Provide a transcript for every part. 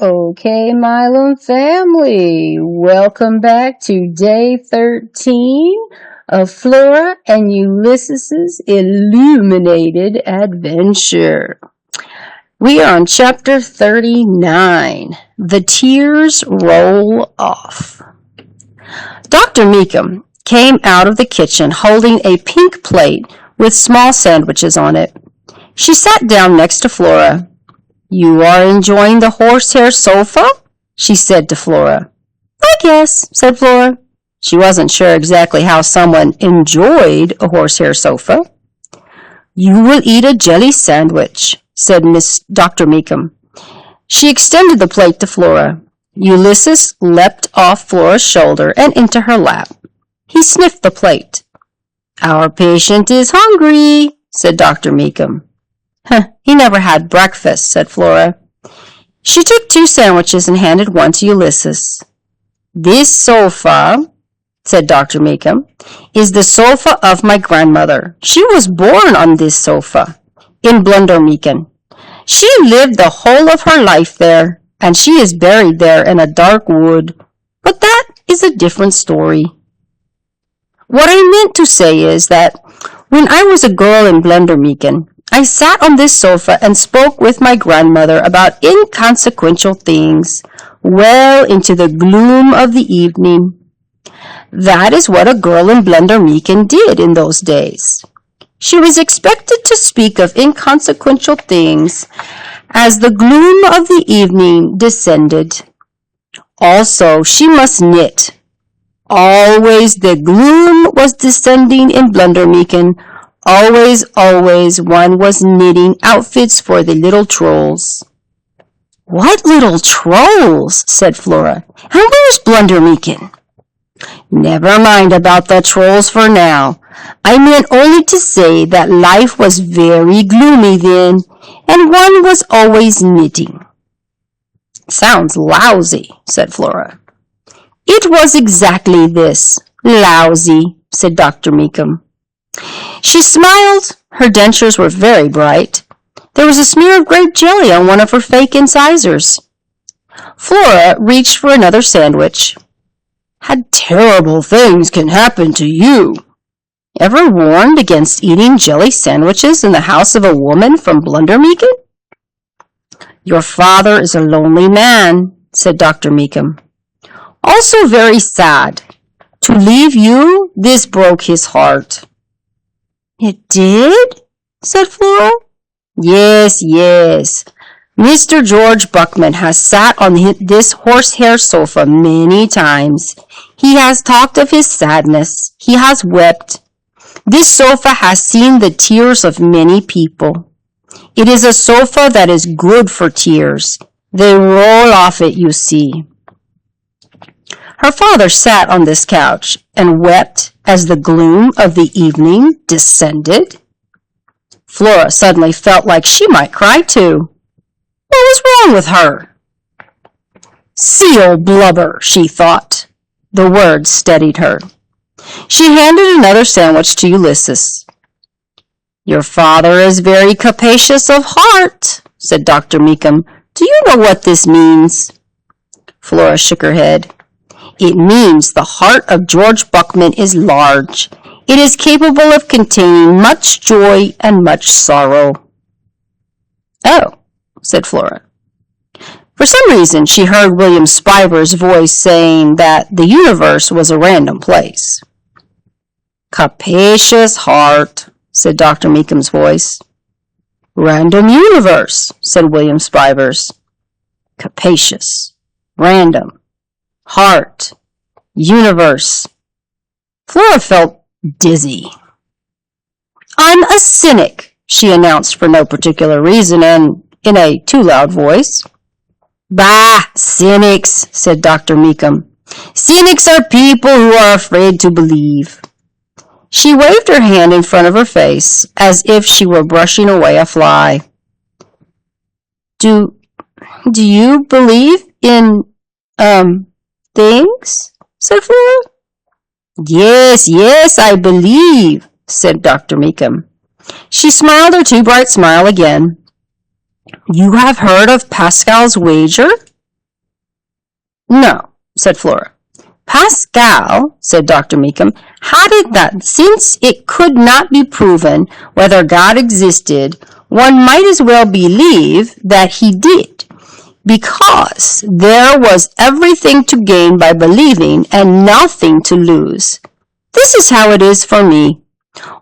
Okay, Milam family, welcome back to day 13 of Flora and Ulysses' Illuminated Adventure. We are on chapter 39, The Tears Roll Off. Dr. Meekum came out of the kitchen holding a pink plate with small sandwiches on it. She sat down next to Flora. "You are enjoying the horsehair sofa?" she said to Flora. "I guess," said Flora. She wasn't sure exactly how someone enjoyed a horsehair sofa. "You will eat a jelly sandwich," said Miss Dr. Meekum. She extended the plate to Flora. Ulysses leapt off Flora's shoulder and into her lap. He sniffed the plate. "Our patient is hungry," said Dr. Meekum. "He never had breakfast," said Flora. She took 2 sandwiches and handed one to Ulysses. "This sofa," said Dr. Meekum, "is the sofa of my grandmother. She was born on this sofa, in Blundermeakin. She lived the whole of her life there, and she is buried there in a dark wood. But that is a different story. What I meant to say is that when I was a girl in Blundermeakin, I sat on this sofa and spoke with my grandmother about inconsequential things well into the gloom of the evening. That is what a girl in Blundermeakin did in those days. She was expected to speak of inconsequential things as the gloom of the evening descended. Also, she must knit. Always the gloom was descending in Blundermeakin. Always one was knitting outfits for the little trolls." "What little trolls?" said Flora. "And where's Blundermeakin?" "Never mind about the trolls for now. I meant only to say that life was very gloomy then, and one was always knitting." "Sounds lousy," said Flora. "It was exactly this, lousy," said Dr. Meekum. She smiled. Her dentures were very bright. There was a smear of grape jelly on one of her fake incisors. Flora reached for another sandwich. "How terrible things can happen to you. Ever warned against eating jelly sandwiches in the house of a woman from Blundermeakin?" "Your father is a lonely man," said Dr. Meekum. "Also very sad. To leave you, this broke his heart." "It did?" said Flora. Yes. Mr. George Buckman has sat on this horsehair sofa many times. He has talked of his sadness. He has wept. This sofa has seen the tears of many people. It is a sofa that is good for tears. They roll off it, you see." Her father sat on this couch and wept as the gloom of the evening descended. Flora suddenly felt like she might cry too. What was wrong with her? "Seal blubber," she thought. The words steadied her. She handed another sandwich to Ulysses. "Your father is very capacious of heart," said Dr. Meekum. "Do you know what this means?" Flora shook her head. "It means the heart of George Buckman is large. It is capable of containing much joy and much sorrow." "Oh," said Flora. For some reason, she heard William Spiver's voice saying that the universe was a random place. "Capacious heart," said Dr. Meekum's voice. "Random universe," said William Spivers. Capacious, random, heart, universe. Flora felt dizzy. "I'm a cynic," she announced for no particular reason and in a too loud voice. "Bah, cynics," said Dr. Meekum. "Cynics are people who are afraid to believe." She waved her hand in front of her face as if she were brushing away a fly. Do you believe in, things?" said Flora. Yes, I believe," said Dr. Meekum. She smiled her too bright smile again. "You have heard of Pascal's wager?" No, said Flora. Pascal, said Dr. Meekum, had it that since it could not be proven whether God existed, one might as well believe that he did, because there was everything to gain by believing and nothing to lose. This is how it is for me.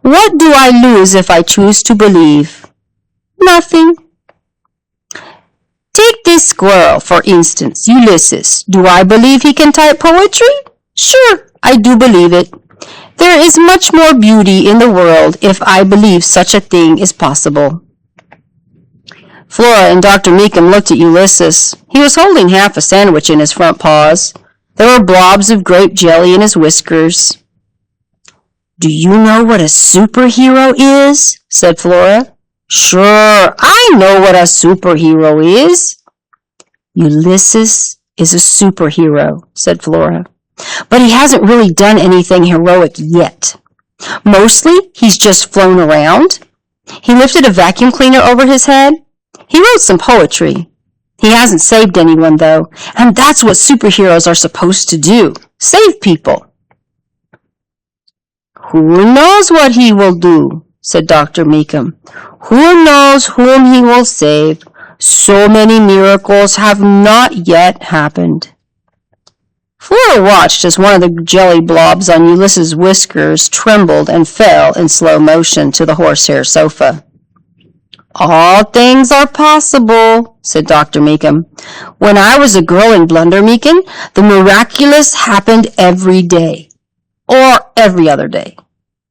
What do I lose if I choose to believe? Nothing. Take this squirrel, for instance, Ulysses. Do I believe he can type poetry? Sure, I do believe it. There is much more beauty in the world if I believe such a thing is possible. Flora and Dr. Meekum looked at Ulysses. He was holding half a sandwich in his front paws. There were blobs of grape jelly in his whiskers. Do you know what a superhero is? Said Flora. Sure, I know what a superhero is. Ulysses is a superhero, said Flora. But he hasn't really done anything heroic yet. Mostly, he's just flown around. He lifted a vacuum cleaner over his head. He wrote some poetry. He hasn't saved anyone, though, and that's what superheroes are supposed to do, save people. Who knows what he will do, said Dr. Meekum. Who knows whom he will save? So many miracles have not yet happened. Flora watched as one of the jelly blobs on Ulysses' whiskers trembled and fell in slow motion to the horsehair sofa. All things are possible, said Dr. Meekum. When I was a girl in Blundermeekin, the miraculous happened every day. Or every other day.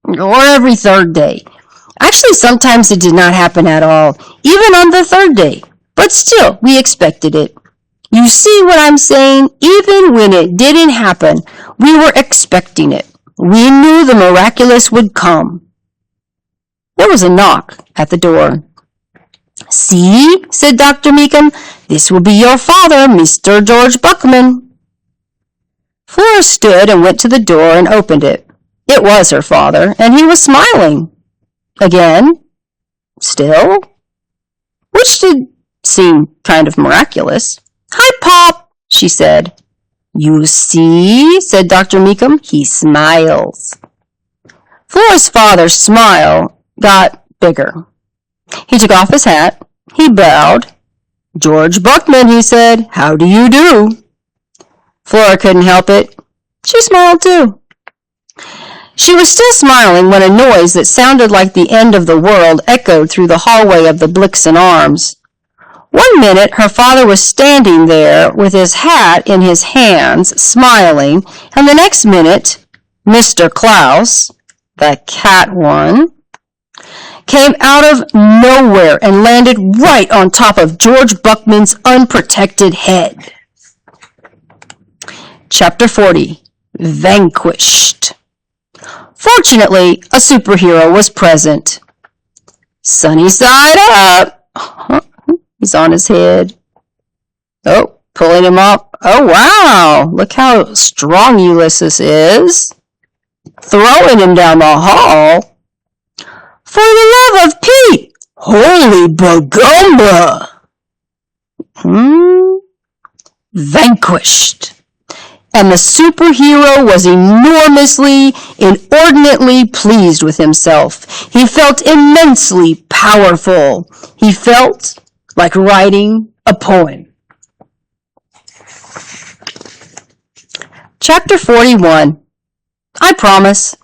Or every third day. Actually, sometimes it did not happen at all, even on the third day. But still, we expected it. You see what I'm saying? Even when it didn't happen, we were expecting it. We knew the miraculous would come. There was a knock at the door. See, said Dr. Meekum, this will be your father, Mr. George Buckman. Flora stood and went to the door and opened it. It was her father, and he was smiling. Again. Still. Which did seem kind of miraculous. Hi, Pop, she said. You see, said Dr. Meekum, he smiles. Flora's father's smile got bigger. He took off his hat. He bowed. George Buckman, he said, how do you do? Flora couldn't help it. She smiled too. She was still smiling when a noise that sounded like the end of the world echoed through the hallway of the Blixen Arms. One minute her father was standing there with his hat in his hands, smiling, and the next minute, Mr. Klaus, the cat one, came out of nowhere and landed right on top of George Buckman's unprotected head. Chapter 40. Vanquished. Fortunately, a superhero was present. Sunny side up. He's on his head. Oh, pulling him up. Oh, wow. Look how strong Ulysses is. Throwing him down the hall. For the love of Pete! Holy bagumba! Vanquished. And the superhero was enormously, inordinately pleased with himself. He felt immensely powerful. He felt like writing a poem. Chapter 41. I promise.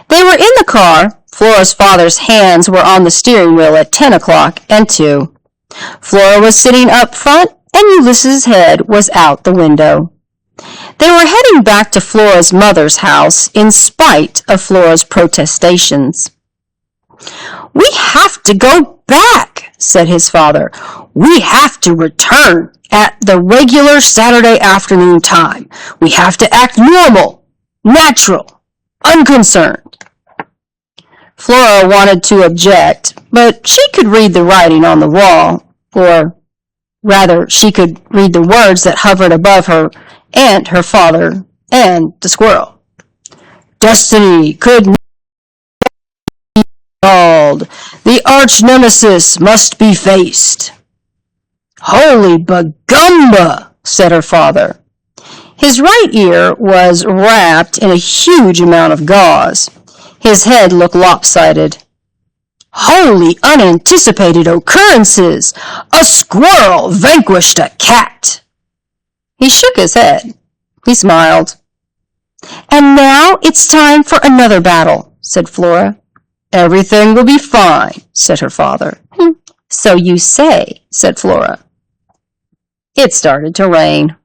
They were in the car. Flora's father's hands were on the steering wheel at 10 o'clock and 2. Flora was sitting up front, and Ulysses' head was out the window. They were heading back to Flora's mother's house in spite of Flora's protestations. We have to go back, said his father. We have to return at the regular Saturday afternoon time. We have to act normal, natural, unconcerned. Flora wanted to object, but she could read the writing on the wall, or rather, she could read the words that hovered above her and her father and the squirrel. Destiny could not be called. The arch nemesis must be faced. Holy bagumba, said her father. His right ear was wrapped in a huge amount of gauze. His head looked lopsided. Holy unanticipated occurrences! A squirrel vanquished a cat! He shook his head. He smiled. And now it's time for another battle, said Flora. Everything will be fine, said her father. So you say, said Flora. It started to rain.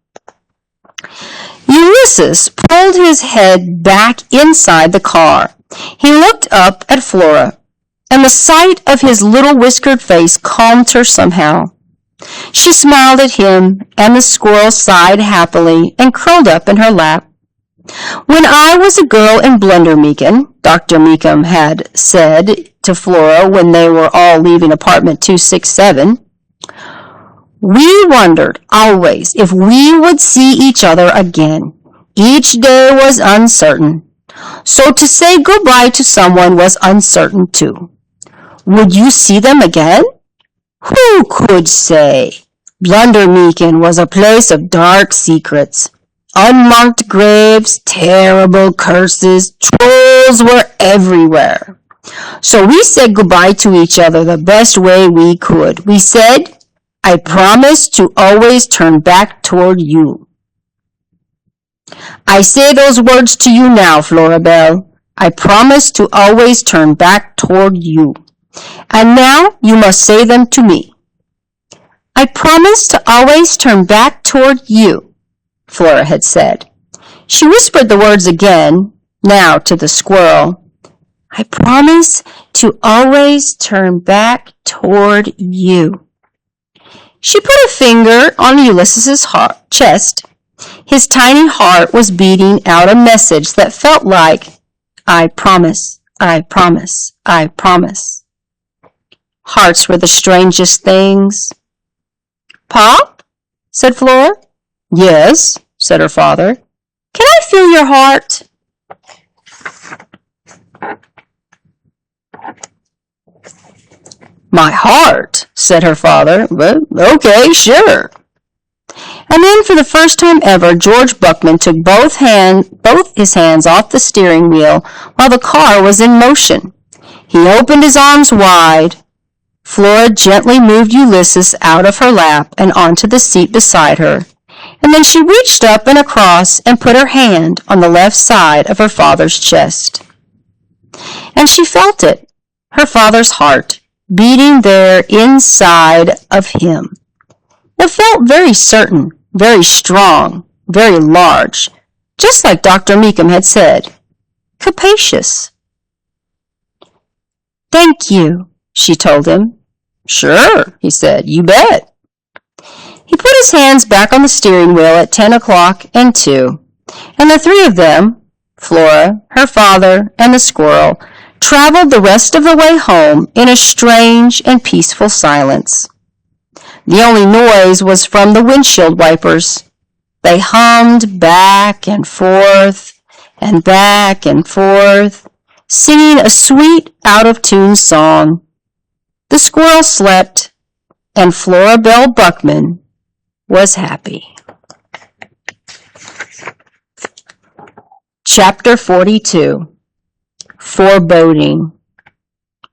Ulysses pulled his head back inside the car. He looked up at Flora, and the sight of his little whiskered face calmed her somehow. She smiled at him, and the squirrel sighed happily and curled up in her lap. When I was a girl in Blundermeakin, Dr. Meekum had said to Flora when they were all leaving apartment 267, we wondered always if we would see each other again. Each day was uncertain. So to say goodbye to someone was uncertain too. Would you see them again? Who could say? Blundermeakin was a place of dark secrets. Unmarked graves, terrible curses, trolls were everywhere. So we said goodbye to each other the best way we could. We said, I promise to always turn back toward you. I say those words to you now, Florabelle. I promise to always turn back toward you. And now you must say them to me. I promise to always turn back toward you, Flora had said. She whispered the words again, now to the squirrel. I promise to always turn back toward you. She put a finger on Ulysses's chest. His tiny heart was beating out a message that felt like, I promise, I promise, I promise. Hearts were the strangest things. Pop? Said Flora. Yes, said her father. Can I feel your heart? My heart, said her father. Well, okay, sure. And then for the first time ever, George Buckman took both his hands off the steering wheel while the car was in motion. He opened his arms wide. Flora gently moved Ulysses out of her lap and onto the seat beside her, and then she reached up and across and put her hand on the left side of her father's chest. And she felt it, her father's heart, beating there inside of him. It felt very certain, very strong, very large, just like Dr. Meekum had said. Capacious. Thank you, she told him. Sure, he said, you bet. He put his hands back on the steering wheel at 10 o'clock and 2, and the three of them, Flora, her father, and the squirrel, traveled the rest of the way home in a strange and peaceful silence. The only noise was from the windshield wipers. They hummed back and forth, singing a sweet, out-of-tune song. The squirrel slept, and Florabelle Buckman was happy. Chapter 42. Foreboding.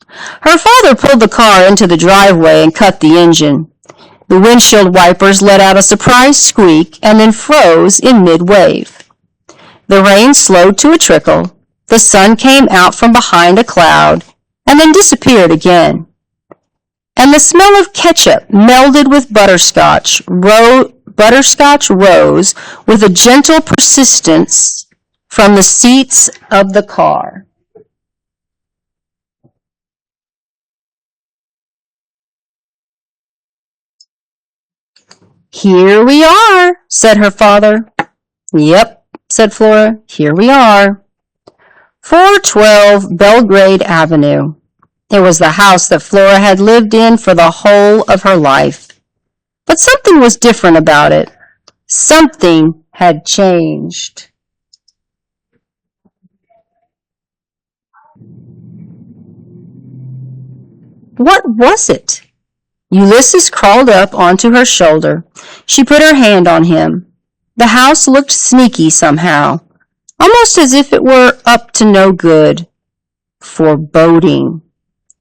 Her father pulled the car into the driveway and cut the engine. The windshield wipers let out a surprised squeak and then froze in mid-wave. The rain slowed to a trickle. The sun came out from behind a cloud and then disappeared again. And the smell of ketchup melded with butterscotch rose with a gentle persistence from the seats of the car. Here we are, said her father. Yep, said Flora, here we are. 412 Belgrade Avenue. It was the house that Flora had lived in for the whole of her life. But something was different about it. Something had changed. What was it? Ulysses crawled up onto her shoulder. She put her hand on him. The house looked sneaky somehow, almost as if it were up to no good. Foreboding.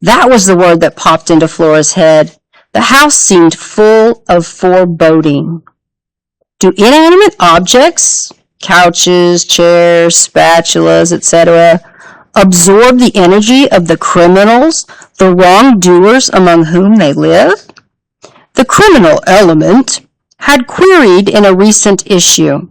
That was the word that popped into Flora's head. The house seemed full of foreboding. Do inanimate objects, couches, chairs, spatulas, etc., absorb the energy of the criminals, the wrongdoers among whom they live? The criminal element had queried in a recent issue.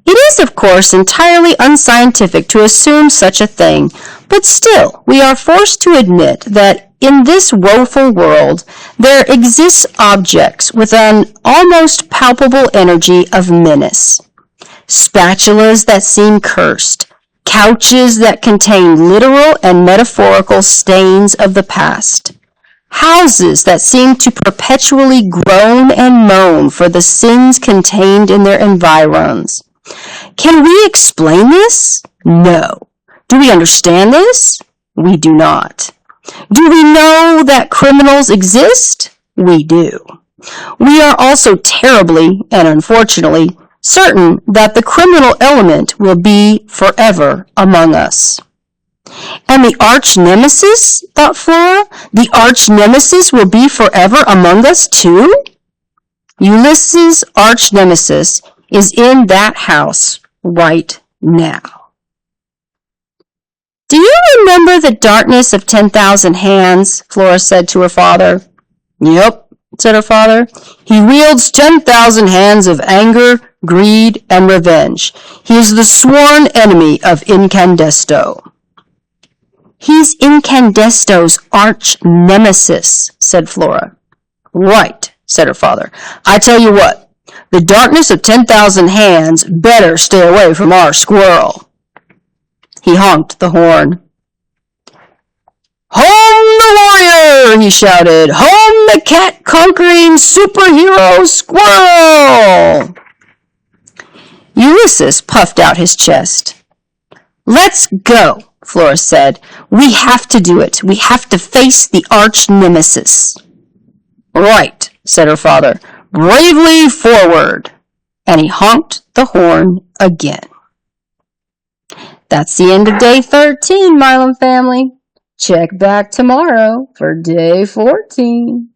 It is, of course, entirely unscientific to assume such a thing, but still, we are forced to admit that in this woeful world, there exists objects with an almost palpable energy of menace. Spatulas that seem cursed, couches that contain literal and metaphorical stains of the past, houses that seem to perpetually groan and moan for the sins contained in their environs. Can we explain this? No. Do we understand this? We do not. Do we know that criminals exist? We do. We are also terribly, and unfortunately, certain that the criminal element will be forever among us. And the arch-nemesis, thought Flora, the arch-nemesis will be forever among us too? Ulysses' arch-nemesis is in that house right now. Do you remember the darkness of 10,000 hands? Flora said to her father. Yep, said her father. He wields 10,000 hands of anger, greed, and revenge. He is the sworn enemy of Incandesto. He's Incandesto's arch-nemesis, said Flora. Right, said her father. I tell you what, the darkness of 10,000 hands better stay away from our squirrel. He honked the horn. Home the warrior, he shouted. Home the cat-conquering superhero squirrel! Ulysses puffed out his chest. Let's go, Flora said. We have to do it. We have to face the arch-nemesis. Right, said her father. Bravely forward! And he honked the horn again. That's the end of day 13, Milam family. Check back tomorrow for day 14.